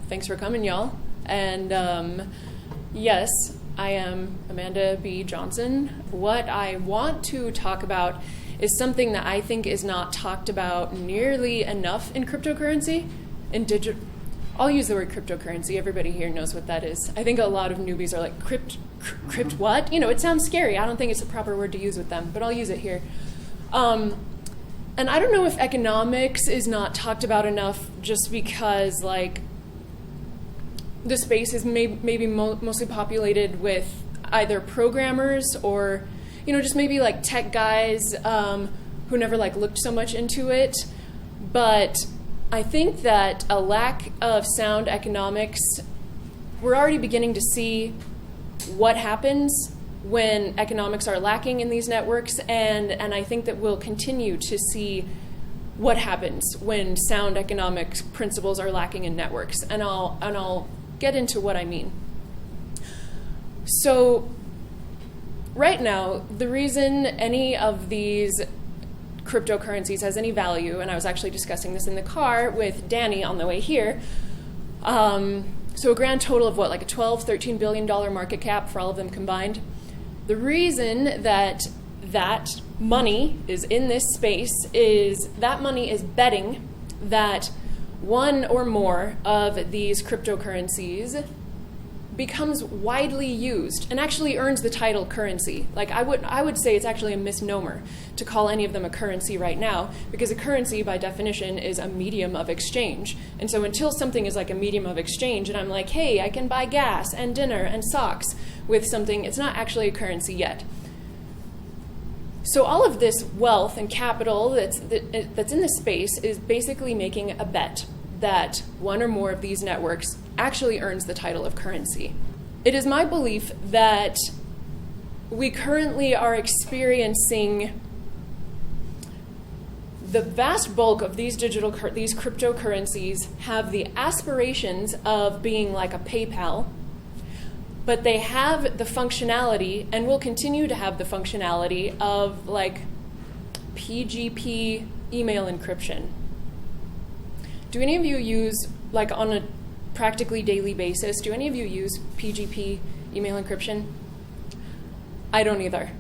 Thanks for coming, y'all. And yes, I am Amanda B. Johnson. What I want to talk about is something that I think is not talked about nearly enough in cryptocurrency. I'll use the word cryptocurrency. Everybody here knows what that is. I think a lot of newbies are like, crypt what? You know, it sounds scary. I don't think it's a proper word to use with them, but I'll use it here. And I don't know if economics is not talked about enough just because, like, the space is maybe mostly populated with either programmers or, you know, just maybe like tech guys who never like looked so much into it. But I think that a lack of sound economics, we're already beginning to see what happens when economics are lacking in these networks, and I think that we'll continue to see what happens when sound economics principles are lacking in networks, and I'll get into what I mean. So right now, the reason any of these cryptocurrencies has any value, and I was actually discussing this in the car with Danny on the way here, so a grand total of what, like a $12-13 billion market cap for all of them combined. The reason that that money is in this space is that money is betting that one or more of these cryptocurrencies becomes widely used and actually earns the title currency. Like I would say it's actually a misnomer to call any of them a currency right now, because a currency by definition is a medium of exchange. And so until something is like a medium of exchange and I'm like, hey, I can buy gas and dinner and socks with something, it's not actually a currency yet. So all of this wealth and capital that's in this space is basically making a bet that one or more of these networks actually earns the title of currency. It is my belief that we currently are experiencing the vast bulk of these these cryptocurrencies have the aspirations of being like a PayPal, but they have the functionality and will continue to have the functionality of like PGP email encryption. Do any of you use, like on a practically daily basis, do any of you use PGP email encryption? I don't either.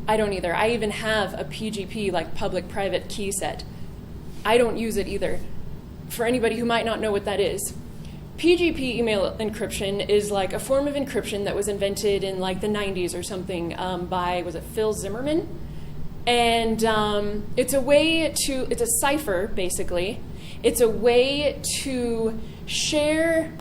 I even have a PGP, like public-private key set. I don't use it either. For anybody who might not know what that is, PGP email encryption is like a form of encryption that was invented in like the 90s or something by, was it Phil Zimmerman? And it's a cipher, basically. It's a way to share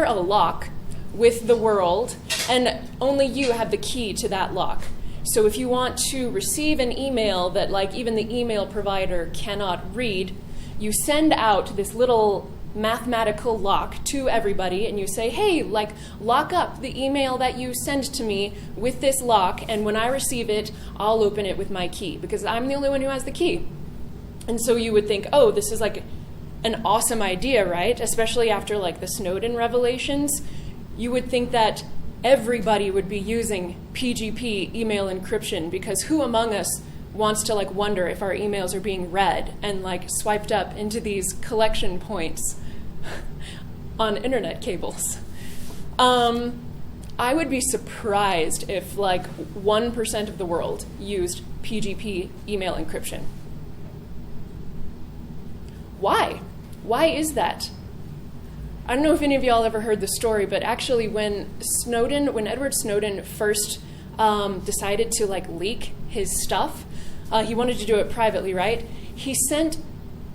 a lock with the world, and only you have the key to that lock. So if you want to receive an email that like even the email provider cannot read, you send out this little mathematical lock to everybody and you say, hey, like lock up the email that you send to me with this lock, and when I receive it, I'll open it with my key because I'm the only one who has the key. And so you would think, oh, this is like an awesome idea, right? Especially after like the Snowden revelations, you would think that everybody would be using PGP email encryption, because who among us wants to like wonder if our emails are being read and like swiped up into these collection points on internet cables? I would be surprised if like 1% of the world used PGP email encryption. Why? Why is that? I don't know if any of y'all ever heard the story, but actually when Edward Snowden first decided to like leak his stuff, he wanted to do it privately, right? He sent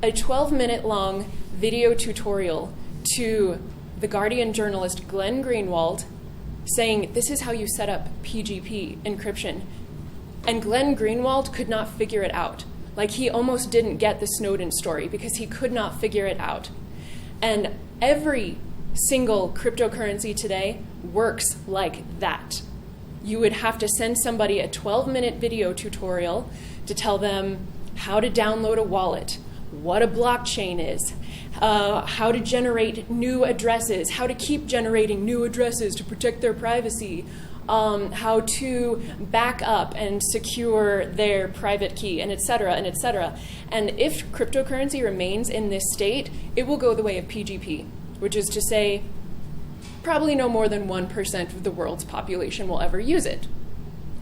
a 12-minute long video tutorial to the Guardian journalist Glenn Greenwald saying, this is how you set up PGP encryption. And Glenn Greenwald could not figure it out. Like he almost didn't get the Snowden story because he could not figure it out. And every single cryptocurrency today works like that. You would have to send somebody a 12-minute video tutorial to tell them how to download a wallet, what a blockchain is, how to generate new addresses, how to keep generating new addresses to protect their privacy, how to back up and secure their private key, and et cetera, and et cetera. And if cryptocurrency remains in this state, it will go the way of PGP. which is to say probably no more than 1% of the world's population will ever use it.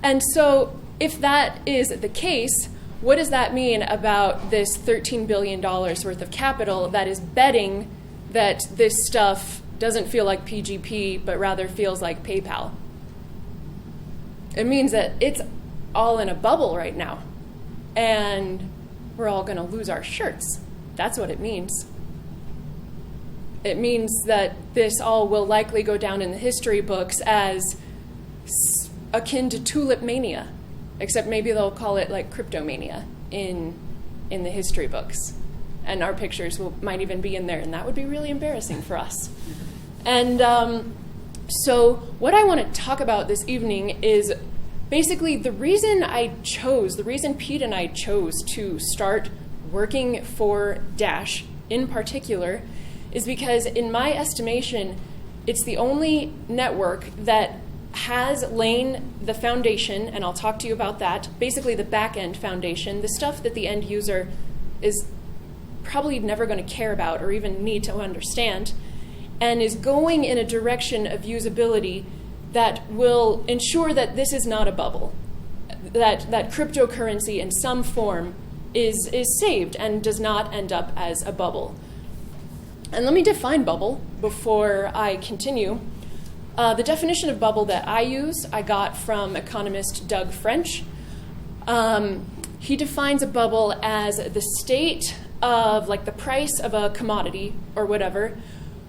And so if that is the case, what does that mean about this $13 billion worth of capital that is betting that this stuff doesn't feel like PGP, but rather feels like PayPal? It means that it's all in a bubble right now, and we're all going to lose our shirts. That's what it means. It means that this all will likely go down in the history books as akin to tulip mania, except maybe they'll call it like cryptomania in the history books. And our pictures might even be in there, and that would be really embarrassing for us. And so what I want to talk about this evening is basically the reason Pete and I chose to start working for Dash in particular is because, in my estimation, it's the only network that has laid the foundation, and I'll talk to you about that, basically the back-end foundation, the stuff that the end user is probably never going to care about or even need to understand, and is going in a direction of usability that will ensure that this is not a bubble, that cryptocurrency in some form is saved and does not end up as a bubble. And let me define bubble before I continue. The definition of bubble that I use, I got from economist Doug French. He defines a bubble as the state of like the price of a commodity or whatever,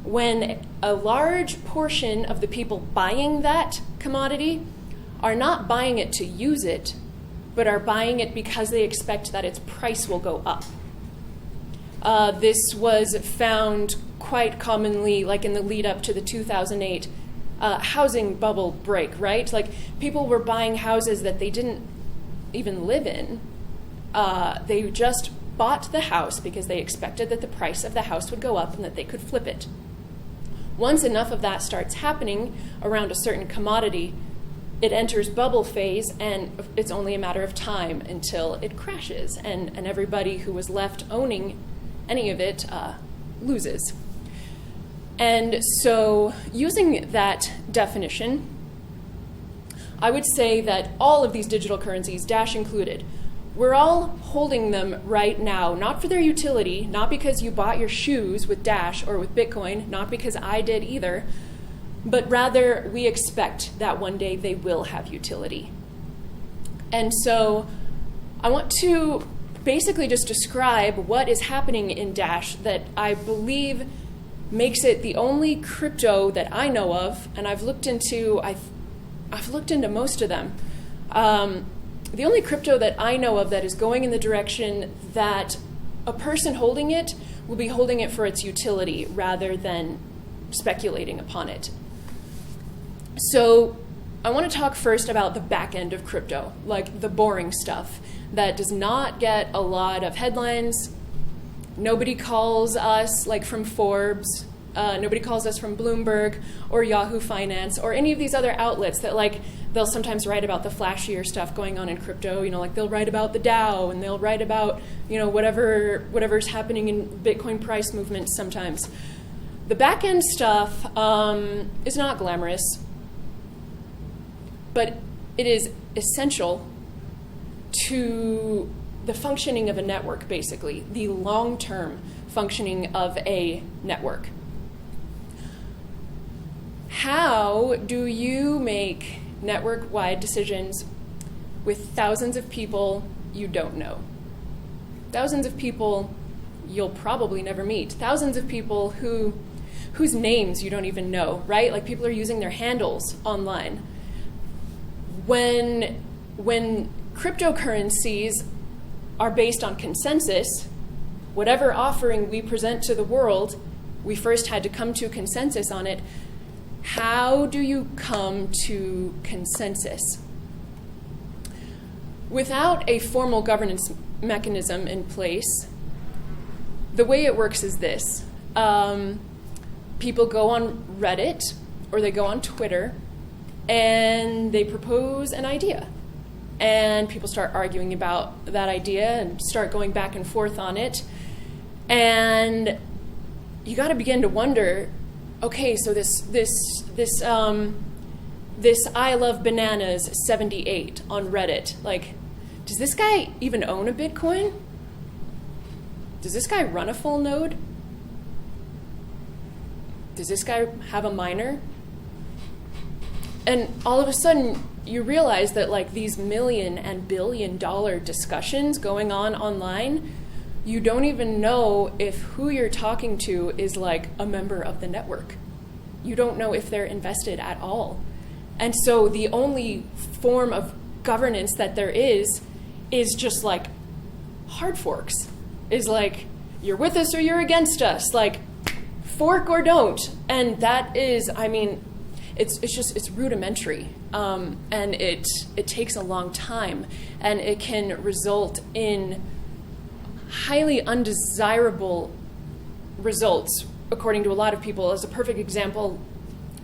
when a large portion of the people buying that commodity are not buying it to use it, but are buying it because they expect that its price will go up. This was found quite commonly, like in the lead up to the 2008 housing bubble break, right? Like people were buying houses that they didn't even live in. They just bought the house because they expected that the price of the house would go up and that they could flip it. Once enough of that starts happening around a certain commodity, it enters bubble phase, and it's only a matter of time until it crashes, and everybody who was left owning any of it loses. And so using that definition, I would say that all of these digital currencies, Dash included, we're all holding them right now, not for their utility, not because you bought your shoes with Dash or with Bitcoin, not because I did either, but rather we expect that one day they will have utility. And so I want to basically just describe what is happening in Dash that I believe makes it the only crypto that I know of, and I've looked into most of them. The only crypto that I know of that is going in the direction that a person holding it will be holding it for its utility rather than speculating upon it. So I want to talk first about the back end of crypto, like the boring stuff that does not get a lot of headlines. Nobody calls us, like from Forbes, nobody calls us from Bloomberg or Yahoo Finance or any of these other outlets that like they'll sometimes write about the flashier stuff going on in crypto. You know, like they'll write about the Dow and they'll write about, you know, whatever's happening in Bitcoin price movements sometimes. The back end stuff is not glamorous, but it is essential to the functioning of a network, basically, the long-term functioning of a network. How do you make network-wide decisions with thousands of people you don't know? Thousands of people you'll probably never meet. Thousands of people whose names you don't even know, right? Like people are using their handles online. When cryptocurrencies are based on consensus, whatever offering we present to the world, we first had to come to consensus on it. How do you come to consensus? Without a formal governance mechanism in place, the way it works is this. People go on Reddit or they go on Twitter and they propose an idea. And people start arguing about that idea and start going back and forth on it. And you got to begin to wonder, okay, so this I love bananas 78 on Reddit, like, does this guy even own a Bitcoin? Does this guy run a full node? Does this guy have a miner? And all of a sudden, you realize that like these million and billion dollar discussions going on online, you don't even know if who you're talking to is like a member of the network. You don't know if they're invested at all. And so the only form of governance that there is just like hard forks. Is like, you're with us or you're against us. Like, fork or don't. And that is, I mean, it's rudimentary. And it takes a long time. And it can result in highly undesirable results, according to a lot of people. As a perfect example,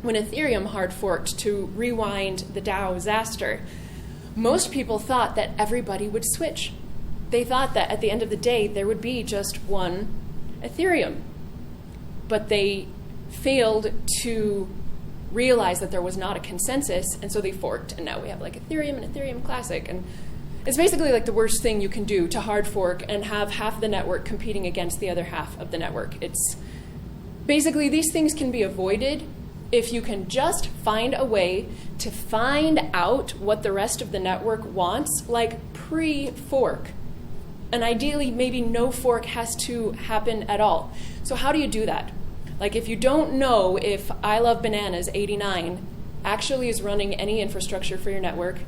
when Ethereum hard forked to rewind the DAO disaster, most people thought that everybody would switch. They thought that at the end of the day, there would be just one Ethereum. But they failed to realize that there was not a consensus, and so they forked, and now we have like Ethereum and Ethereum Classic. And it's basically like the worst thing you can do to hard fork and have half the network competing against the other half of the network. It's basically, these things can be avoided if you can just find a way to find out what the rest of the network wants, like pre-fork. And ideally, maybe no fork has to happen at all. So how do you do that? Like, if you don't know if I Love Bananas 89 actually is running any infrastructure for your network,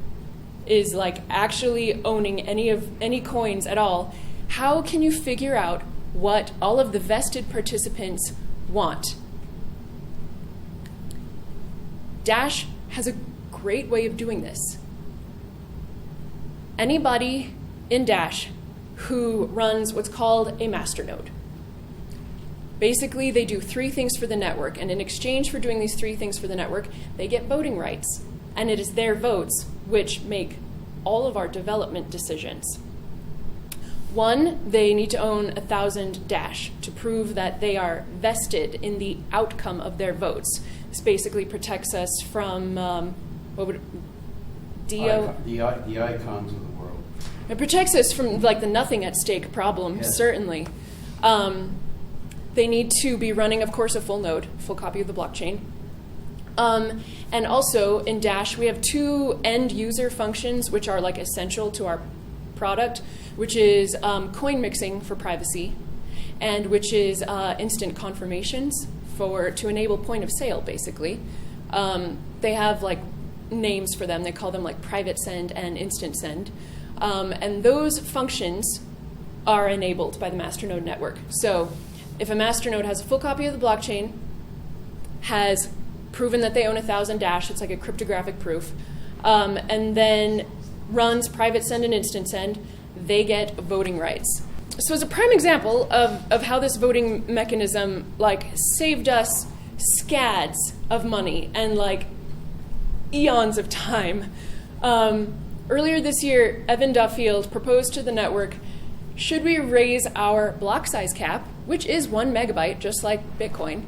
is like actually owning any coins at all, how can you figure out what all of the vested participants want? Dash has a great way of doing this. Anybody in Dash who runs what's called a masternode. Basically, they do 3 things for the network, and in exchange for doing these 3 things for the network, they get voting rights. And it is their votes which make all of our development decisions. 1, they need to own 1,000 Dash to prove that they are vested in the outcome of their votes. This basically protects us from, the icons of the world. It protects us from like the nothing at stake problem, yes. Certainly. They need to be running, of course, a full node, full copy of the blockchain. And also in Dash, we have 2 end user functions which are like essential to our product, which is coin mixing for privacy, and which is instant confirmations to enable point of sale, basically. They have like names for them. They call them like private send and instant send. And those functions are enabled by the masternode network. So if a masternode has a full copy of the blockchain, has proven that they own 1,000 Dash, it's like a cryptographic proof, and then runs private send and instant send, they get voting rights. So as a prime example of how this voting mechanism like saved us scads of money and like eons of time, earlier this year, Evan Duffield proposed to the network, should we raise our block size cap, which is 1 megabyte, just like Bitcoin,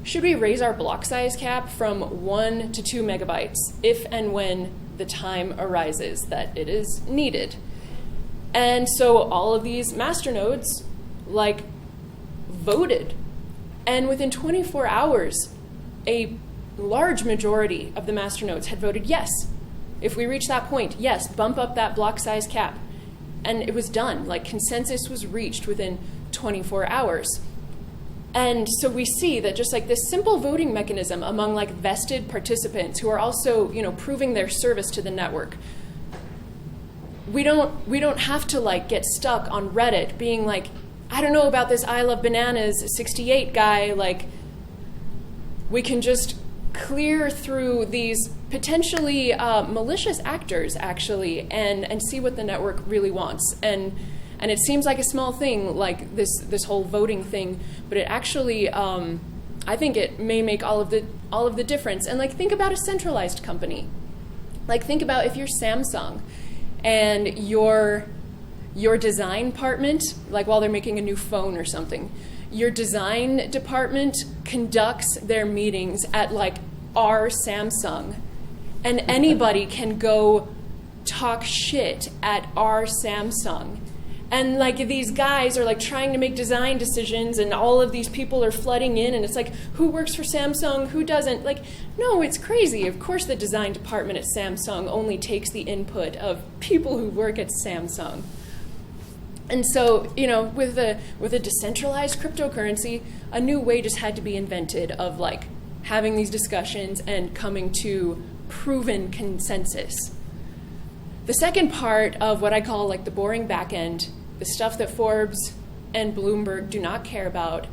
should we raise our block size cap from 1 to 2 megabytes if and when the time arises that it is needed? And so all of these masternodes like voted. And within 24 hours, a large majority of the masternodes had voted yes. If we reach that point, yes, bump up that block size cap. And it was done. Like, consensus was reached within 24 hours. And so we see that just like this simple voting mechanism among like vested participants who are also, proving their service to the network, we don't have to like get stuck on Reddit being like, I don't know about this I Love Bananas 68 guy. Like, we can just clear through these potentially malicious actors, actually, and see what the network really wants. And it seems like a small thing, like this whole voting thing, but it actually, I think it may make all of the difference. And like, think about a centralized company. Like, think about if you're Samsung and your design department, like while they're making a new phone or something, your design department conducts their meetings at like our Samsung, and anybody can go talk shit at our Samsung. And like these guys are like trying to make design decisions, and all of these people are flooding in, and it's like, who works for Samsung, who doesn't? Like, no, it's crazy. Of course the design department at Samsung only takes the input of people who work at Samsung. And so, with a decentralized cryptocurrency, a new way just had to be invented of like having these discussions and coming to proven consensus. The second part of what I call like the boring back end, the stuff that Forbes and Bloomberg do not care about,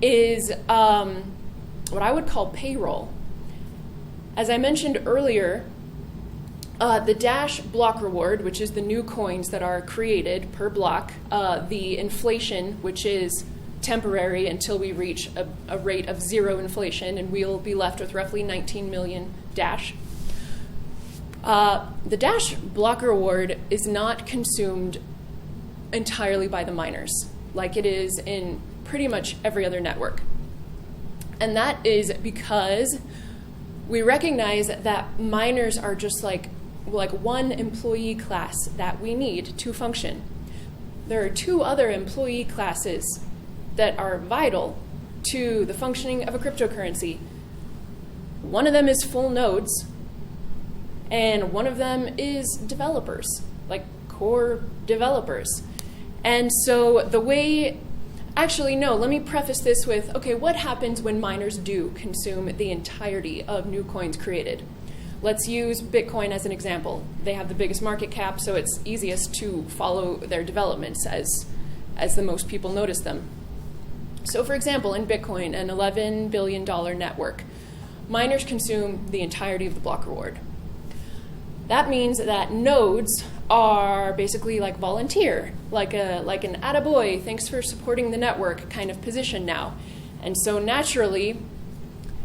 is what I would call payroll. As I mentioned earlier, the Dash block reward, which is the new coins that are created per block, the inflation, which is temporary until we reach a rate of zero inflation, and we'll be left with roughly 19 million Dash. The Dash block reward is not consumed entirely by the miners, like it is in pretty much every other network. And that is because we recognize that miners are just like one employee class that we need to function. There are two other employee classes that are vital to the functioning of a cryptocurrency. One of them is full nodes, and one of them is developers, like core developers. And so let me preface this with, okay, what happens when miners do consume the entirety of new coins created? Let's use Bitcoin as an example. They have the biggest market cap, so it's easiest to follow their developments as the most people notice them. So for example, in Bitcoin, an $11 billion network, miners consume the entirety of the block reward. That means that nodes are basically like volunteer, like an attaboy, thanks for supporting the network kind of position now. And so naturally,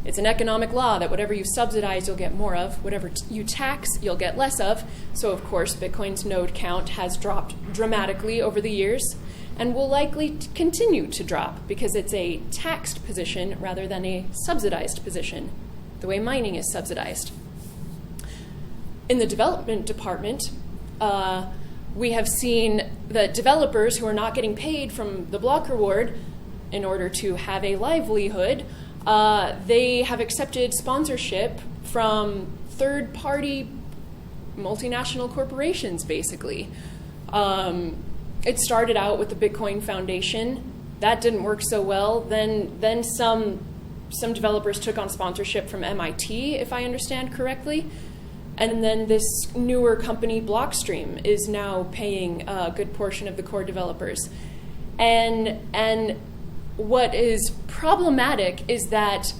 it's an economic law that whatever you subsidize, you'll get more of. Whatever you tax, you'll get less of. So of course, Bitcoin's node count has dropped dramatically over the years and will likely continue to drop because it's a taxed position rather than a subsidized position, the way mining is subsidized. In the development department, we have seen that developers who are not getting paid from the block reward in order to have a livelihood, they have accepted sponsorship from third-party multinational corporations, basically. It started out with the Bitcoin Foundation. That didn't work so well. Then some developers took on sponsorship from MIT, if I understand correctly. And then this newer company, Blockstream, is now paying a good portion of the core developers. And what is problematic is that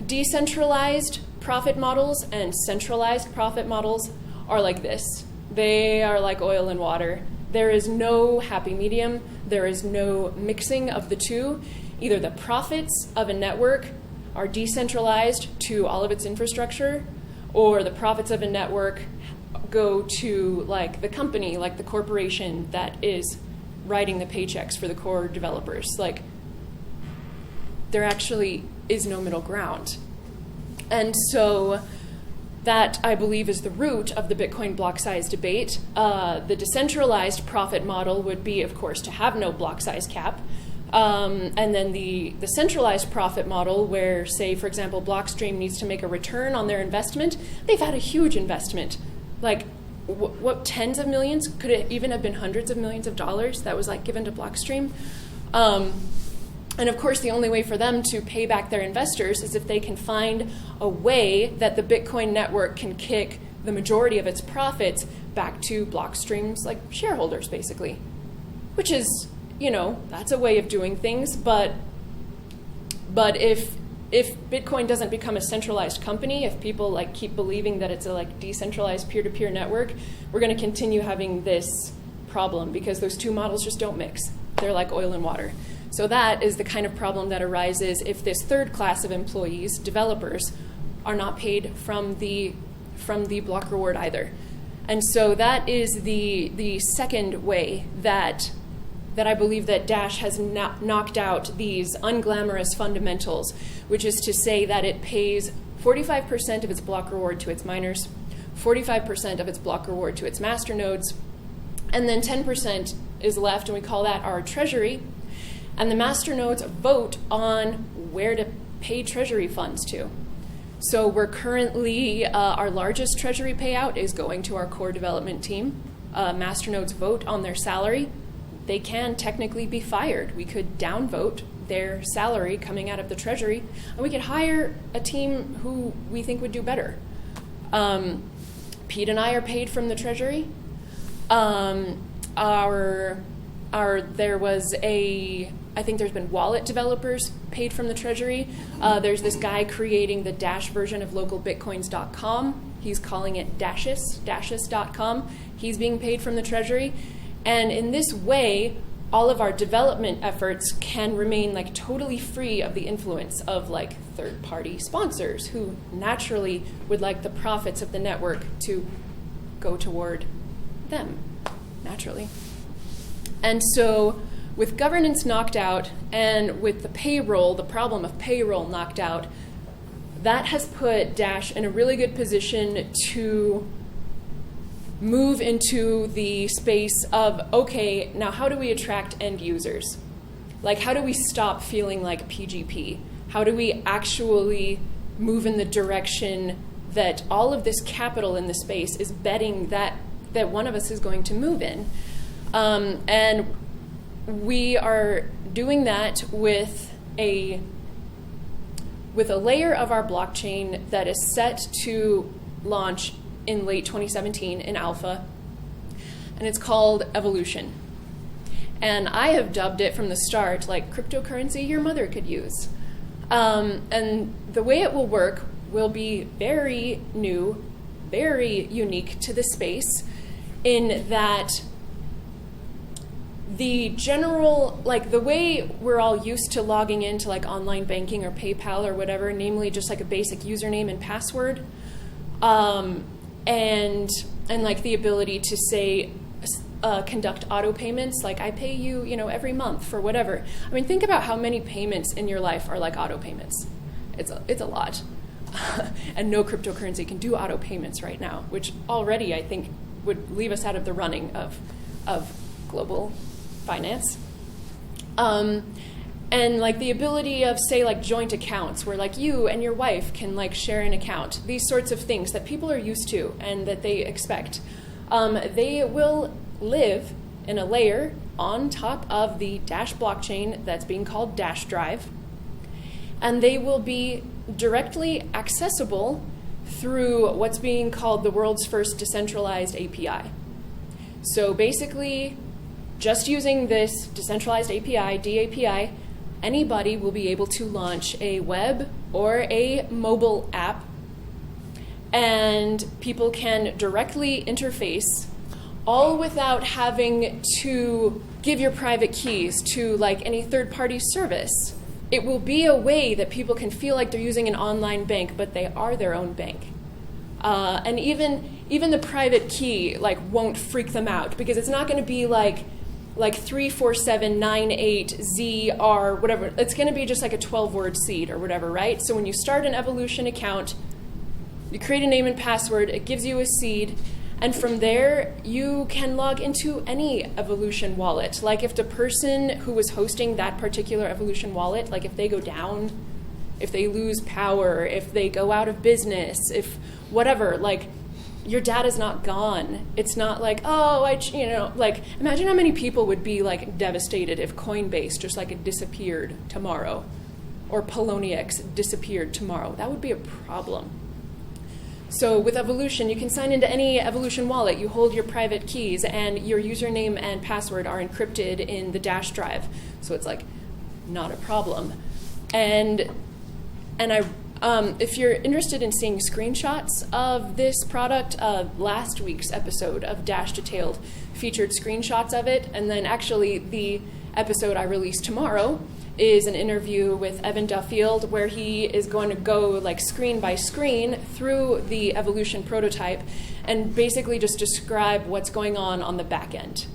decentralized profit models and centralized profit models are like this. They are like oil and water. There is no happy medium. There is no mixing of the two. Either the profits of a network are decentralized to all of its infrastructure, or the profits of a network go to like the company, like the corporation that is writing the paychecks for the core developers. Like, there actually is no middle ground. And so that, I believe, is the root of the Bitcoin block size debate. The decentralized profit model would be, of course, to have no block size cap. And then the centralized profit model where, say, for example, Blockstream needs to make a return on their investment. They've had a huge investment, like what tens of millions, could it even have been hundreds of millions of dollars that was like given to Blockstream? And of course, the only way for them to pay back their investors is if they can find a way that the Bitcoin network can kick the majority of its profits back to Blockstream's like shareholders, basically, which is, that's a way of doing things. But if Bitcoin doesn't become a centralized company, if people like keep believing that it's a like decentralized peer-to-peer network, we're going to continue having this problem because those two models just don't mix. They're like oil and water. So that is the kind of problem that arises if this third class of employees, developers, are not paid from the block reward either. And so that is the second way that that I believe that Dash has knocked out these unglamorous fundamentals, which is to say that it pays 45% of its block reward to its miners, 45% of its block reward to its masternodes, and then 10% is left, and we call that our Treasury. And the masternodes vote on where to pay Treasury funds to. So we're currently, our largest Treasury payout is going to our core development team. Masternodes vote on their salary. They can technically be fired. We could downvote their salary coming out of the Treasury, and we could hire a team who we think would do better. Pete and I are paid from the Treasury. There was I think there's been wallet developers paid from the Treasury. There's this guy creating the Dash version of localbitcoins.com. He's calling it Dashes.com. He's being paid from the Treasury. And in this way, all of our development efforts can remain like totally free of the influence of like third-party sponsors who naturally would like the profits of the network to go toward them, naturally. And so with governance knocked out and with the payroll, the problem of payroll knocked out, that has put Dash in a really good position to move into the space of, okay, now how do we attract end users? Like, how do we stop feeling like PGP? How do we actually move in the direction that all of this capital in the space is betting that one of us is going to move in? And we are doing that with a layer of our blockchain that is set to launch in late 2017 in alpha, and it's called Evolution. And I have dubbed it from the start like cryptocurrency your mother could use. And the way it will work will be very new, very unique to the space, in that the general, like the way we're all used to logging into like online banking or PayPal or whatever, namely just like a basic username and password, and like the ability to say conduct auto payments, like I pay you, every month for whatever. I mean, think about how many payments in your life are like auto payments. It's a lot. And no cryptocurrency can do auto payments right now, which already I think would leave us out of the running of global finance. And like the ability of, say, like joint accounts where like you and your wife can like share an account, these sorts of things that people are used to and that they expect. They will live in a layer on top of the Dash blockchain that's being called Dash Drive, and they will be directly accessible through what's being called the world's first decentralized API. So basically, just using this decentralized API, DAPI, anybody will be able to launch a web or a mobile app, and people can directly interface, all without having to give your private keys to like any third-party service. It will be a way that people can feel like they're using an online bank, but they are their own bank. And even the private key like won't freak them out, because it's not going to be like 34798ZR, whatever. It's going to be just like a 12-word seed or whatever, right? So when you start an Evolution account, you create a name and password, it gives you a seed, and from there you can log into any Evolution wallet. Like if the person who was hosting that particular Evolution wallet, like if they go down, if they lose power, if they go out of business, if whatever, like your data's not gone. It's not like, like imagine how many people would be like devastated if Coinbase just like disappeared tomorrow, or Poloniex disappeared tomorrow. That would be a problem. So with Evolution, you can sign into any Evolution wallet. You hold your private keys, and your username and password are encrypted in the Dash Drive. So it's like not a problem. And if you're interested in seeing screenshots of this product, last week's episode of Dash Detailed featured screenshots of it, and then actually the episode I release tomorrow is an interview with Evan Duffield, where he is going to go like screen by screen through the Evolution prototype and basically just describe what's going on the back end.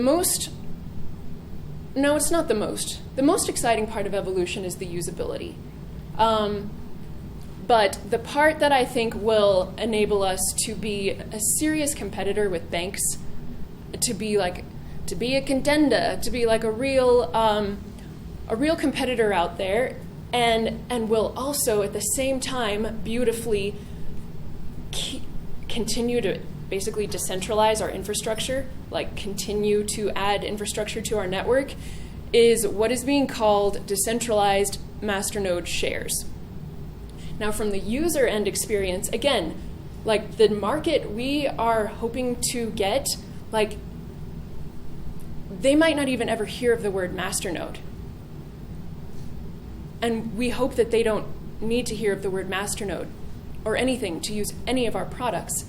no, it's not the most. The most exciting part of evolution is the usability. But the part that I think will enable us to be a serious competitor with banks, to be a contender, to be like a real competitor out there, and will also at the same time beautifully continue to basically decentralize our infrastructure, like continue to add infrastructure to our network, is what is being called decentralized masternode shares. Now, from the user end experience, again, like the market we are hoping to get, like they might not even ever hear of the word masternode. And we hope that they don't need to hear of the word masternode or anything to use any of our products.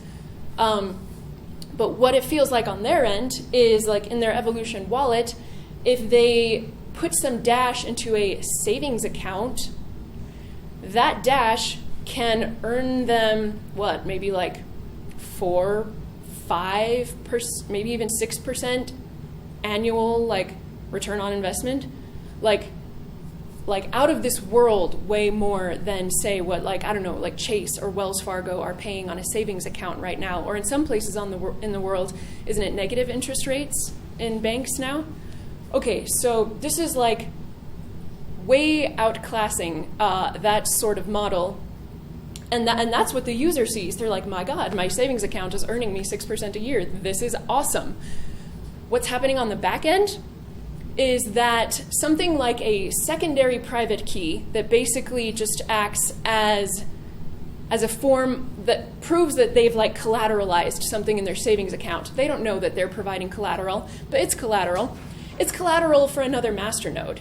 But what it feels like on their end is like in their Evolution wallet, if they put some Dash into a savings account, that Dash can earn them, maybe like 4, 5%, maybe even 6% annual like return on investment. Like out of this world way more than say what like Chase or Wells Fargo are paying on a savings account right now, or in some places in the world, isn't it negative interest rates in banks now? Okay, so this is like way outclassing that sort of model, and that's what the user sees. They're like, my God, my savings account is earning me 6% a year. This is awesome. What's happening on the back end is that something like a secondary private key that basically just acts as a form that proves that they've like collateralized something in their savings account. They don't know that they're providing collateral, but it's collateral. It's collateral for another masternode.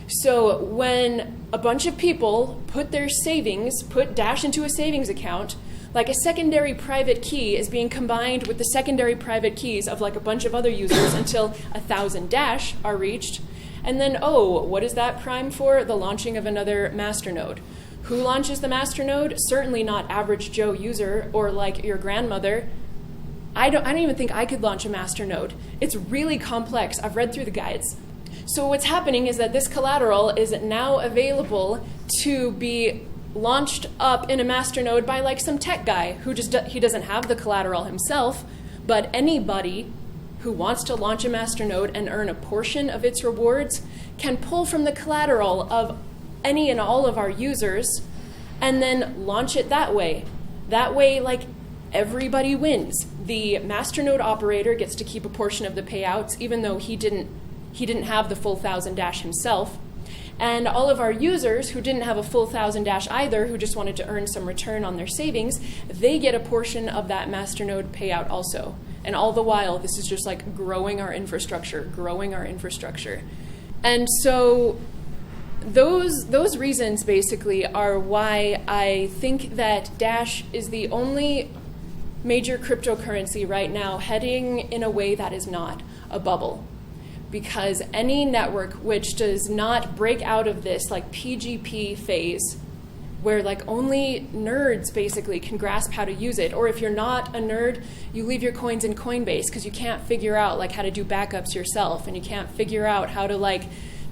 So when a bunch of people put Dash into a savings account, like a secondary private key is being combined with the secondary private keys of like a bunch of other users until 1,000 Dash are reached. And then, what is that prime for? The launching of another masternode. Who launches the masternode? Certainly not average Joe user or like your grandmother. I don't even think I could launch a masternode. It's really complex. I've read through the guides. So what's happening is that this collateral is now available to be launched up in a masternode by like some tech guy who he doesn't have the collateral himself, but anybody who wants to launch a masternode and earn a portion of its rewards can pull from the collateral of any and all of our users and then launch it that way. That way, like, everybody wins. The masternode operator gets to keep a portion of the payouts, even though he didn't have the full 1,000 Dash himself. And all of our users who didn't have a full 1,000 Dash either, who just wanted to earn some return on their savings, they get a portion of that masternode payout also. And all the while, this is just like growing our infrastructure. And so those reasons basically are why I think that Dash is the only major cryptocurrency right now heading in a way that is not a bubble. Because any network which does not break out of this like PGP phase, where like only nerds basically can grasp how to use it, or if you're not a nerd, you leave your coins in Coinbase because you can't figure out like how to do backups yourself, and you can't figure out how to like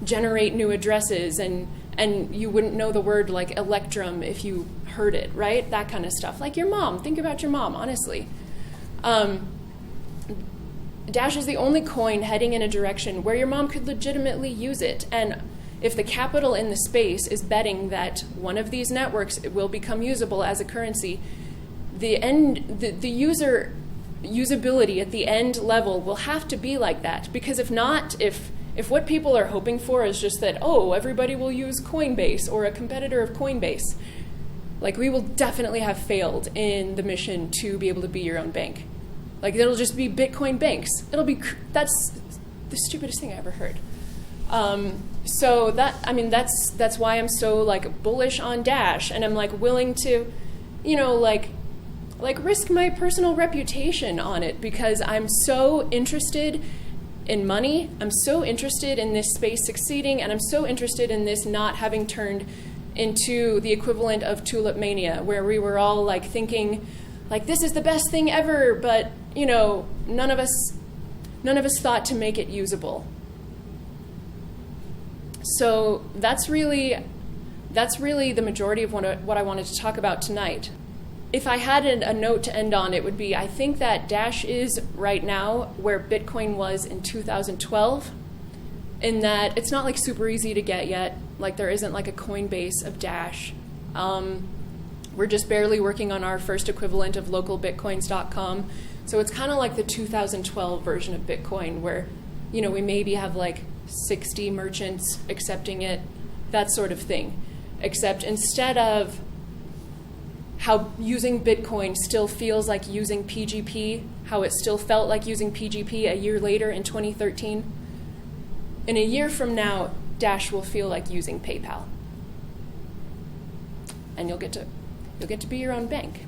generate new addresses, and you wouldn't know the word like Electrum if you heard it, right? That kind of stuff. Like your mom. Think about your mom, honestly. Dash is the only coin heading in a direction where your mom could legitimately use it. And if the capital in the space is betting that one of these networks will become usable as a currency, the user usability at the end level will have to be like that. Because if not, if what people are hoping for is just that, everybody will use Coinbase or a competitor of Coinbase, like we will definitely have failed in the mission to be able to be your own bank. Like it'll just be Bitcoin banks. That's the stupidest thing I ever heard. So that's why I'm so like bullish on Dash, and I'm like willing to, like risk my personal reputation on it, because I'm so interested in money. I'm so interested in this space succeeding, and I'm so interested in this not having turned into the equivalent of Tulip Mania, where we were all like thinking like this is the best thing ever, but none of us none of us thought to make it usable. So that's really the majority of what I wanted to talk about tonight. If I had a note to end on, it would be, I think that Dash is right now where Bitcoin was in 2012, in that it's not like super easy to get yet. Like there isn't like a Coinbase of Dash. We're just barely working on our first equivalent of localbitcoins.com. So it's kind of like the 2012 version of Bitcoin where, you know, we maybe have like 60 merchants accepting it, that sort of thing. Except instead of how using Bitcoin still feels like using PGP, how it still felt like using PGP a year later in 2013, in a year from now, Dash will feel like using PayPal. And you'll get to be your own bank.